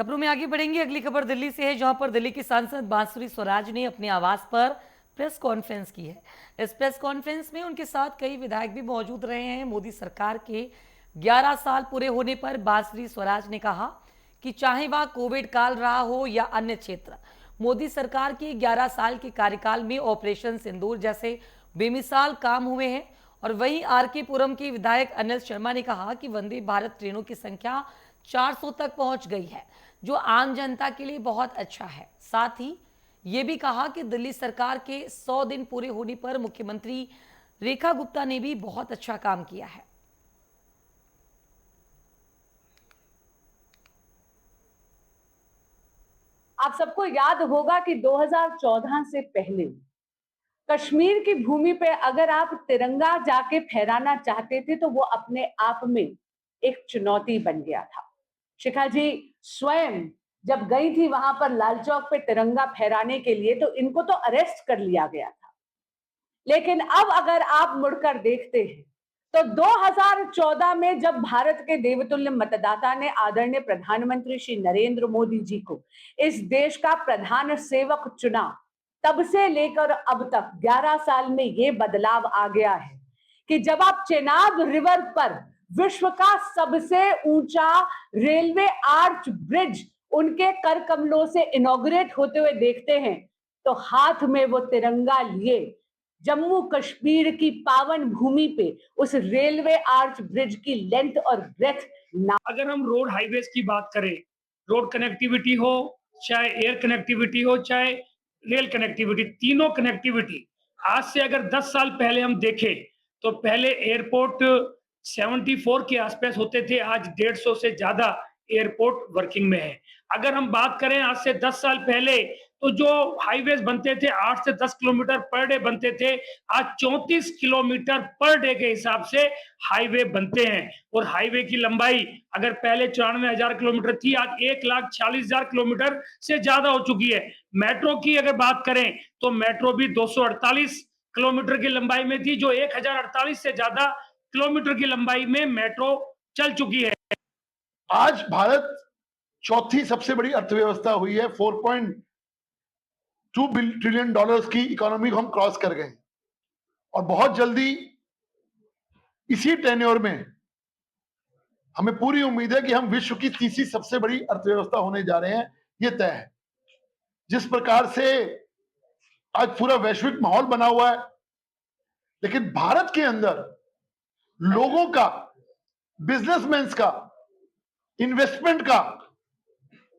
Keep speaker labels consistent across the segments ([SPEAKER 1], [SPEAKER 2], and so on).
[SPEAKER 1] खबरों में आगे बढ़ेंगे। अगली खबर दिल्ली से है, जहां पर दिल्ली की सांसद बांसुरी स्वराज ने अपने आवास पर प्रेस कॉन्फ्रेंस की है। इस प्रेस कॉन्फ्रेंस में उनके साथ कई विधायक भी मौजूद रहे हैं। मोदी सरकार के 11 साल पूरे होने पर बांसुरी स्वराज ने कहा कि चाहे वह कोविड काल रहा हो या अन्य क्षेत्र, मोदी सरकार के 11 साल के कार्यकाल में ऑपरेशन सिंदूर जैसे बेमिसाल काम हुए हैं। और वहीं आर के पुरम के विधायक अनिल शर्मा ने कहा कि वंदे भारत ट्रेनों की संख्या 400 तक पहुंच गई है, जो आम जनता के लिए बहुत अच्छा है। साथ ही ये भी कहा कि दिल्ली सरकार के 100 दिन पूरे होने पर मुख्यमंत्री रेखा गुप्ता ने भी बहुत अच्छा काम किया है।
[SPEAKER 2] आप सबको याद होगा कि 2014 से पहले कश्मीर की भूमि पे अगर आप तिरंगा जाके फहराना चाहते थे तो वो अपने आप में एक चुनौती बन गया था। शिखा जी स्वयं जब गई थी वहां पर लाल चौक पे तिरंगा फहराने के लिए तो इनको तो अरेस्ट कर लिया गया था। लेकिन अब अगर आप मुड़कर देखते हैं तो 2014 में जब भारत के देवतुल्य मतदाता ने आदरणीय प्रधानमंत्री श्री नरेंद्र मोदी जी को इस देश का प्रधान सेवक चुना, तब से लेकर अब तक 11 साल में ये बदलाव आ गया है कि जब आप चेनाब रिवर पर विश्व का सबसे ऊंचा रेलवे आर्च ब्रिज उनके कर कमलों से इनॉग्रेट होते हुए देखते हैं तो हाथ में वो तिरंगा लिए जम्मू कश्मीर की पावन भूमि पे उस रेलवे आर्च ब्रिज की लेंथ और ब्रेथ ना।
[SPEAKER 3] अगर हम रोड हाईवेज की बात करें, रोड कनेक्टिविटी हो, चाहे एयर कनेक्टिविटी हो, चाहे रेल कनेक्टिविटी, तीनों कनेक्टिविटी आज से अगर 10 साल पहले हम देखें तो पहले एयरपोर्ट 74 के आसपास होते थे, आज 150 से ज्यादा एयरपोर्ट वर्किंग में है। अगर हम बात करें आज से 10 साल पहले तो जो हाईवेज बनते थे 8 से 10 किलोमीटर पर डे बनते थे, आज 34 किलोमीटर पर डे के हिसाब से हाईवे बनते हैं। और हाईवे की लंबाई अगर पहले 94,000 किलोमीटर थी, आज 1,40,000 किलोमीटर से ज्यादा हो चुकी है। मेट्रो की अगर बात करें तो मेट्रो भी 248 किलोमीटर की लंबाई में थी, जो 1,048 से ज्यादा किलोमीटर की लंबाई में मेट्रो चल चुकी है।
[SPEAKER 4] आज भारत चौथी सबसे बड़ी अर्थव्यवस्था हुई है। 4.2 ट्रिलियन डॉलर्स की इकोनॉमी को हम क्रॉस कर गए और बहुत जल्दी इसी टेन्योर में हमें पूरी उम्मीद है कि हम विश्व की तीसरी सबसे बड़ी अर्थव्यवस्था होने जा रहे हैं। ये तय है। जिस प्रकार से आज पूरा वैश्विक माहौल बना हुआ है, लेकिन भारत के अंदर लोगों का, बिजनेसमैन का, इन्वेस्टमेंट का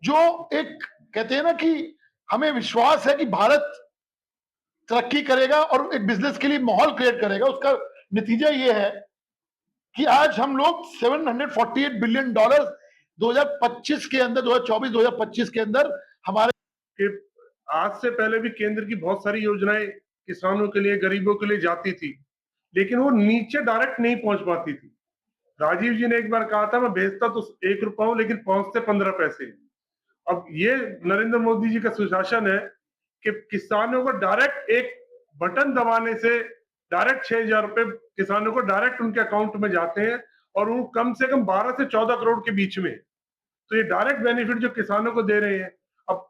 [SPEAKER 4] जो एक कहते हैं ना कि हमें विश्वास है कि भारत तरक्की करेगा और एक बिजनेस के लिए माहौल क्रिएट करेगा, उसका नतीजा ये है कि आज हम लोग 748 बिलियन डॉलर 2025 के अंदर, 2024-2025 के अंदर हमारे
[SPEAKER 5] आज से पहले भी केंद्र की बहुत सारी योजनाएं किसानों के लिए, गरीबों के लिए जाती थी, लेकिन वो नीचे डायरेक्ट नहीं पहुंच पाती थी। राजीव जी ने एक बार कहा था, मैं भेजता तो 1 रुपया हूं लेकिन पहुंचते 15 पैसे। अब ये नरेंद्र मोदी जी का सुशासन है कि किसानों को डायरेक्ट एक बटन दबाने से डायरेक्ट 6,000 रुपए किसानों को डायरेक्ट उनके अकाउंट में जाते हैं और वो कम से कम 12 से 14 करोड़ के बीच में। तो ये डायरेक्ट बेनिफिट जो किसानों को दे रहे हैं। अब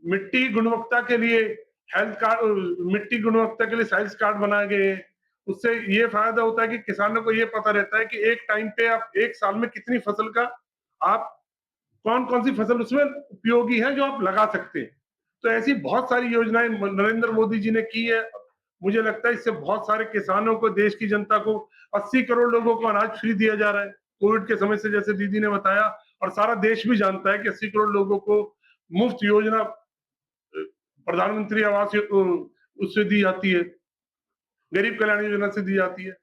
[SPEAKER 5] मिट्टी गुणवत्ता के लिए हेल्थ कार्ड, मिट्टी गुणवत्ता के लिए साइंस कार्ड बनाए गए हैं। उससे ये फायदा होता है कि किसानों को ये पता रहता है कि एक टाइम पे आप एक साल में कितनी फसल का आप कौन कौन सी फसल उसमें उपयोगी है जो आप लगा सकते हैं। तो ऐसी बहुत सारी योजनाएं नरेंद्र मोदी जी ने की है। मुझे लगता है इससे बहुत सारे किसानों को, देश की जनता को, 80 करोड़ लोगों को अनाज फ्री दिया जा रहा है कोविड के समय से, जैसे दीदी ने बताया। और सारा देश भी जानता है कि 80 करोड़ लोगों को मुफ्त योजना प्रधानमंत्री आवास उससे दी जाती है, गरीब कल्याण योजना से दी जाती है।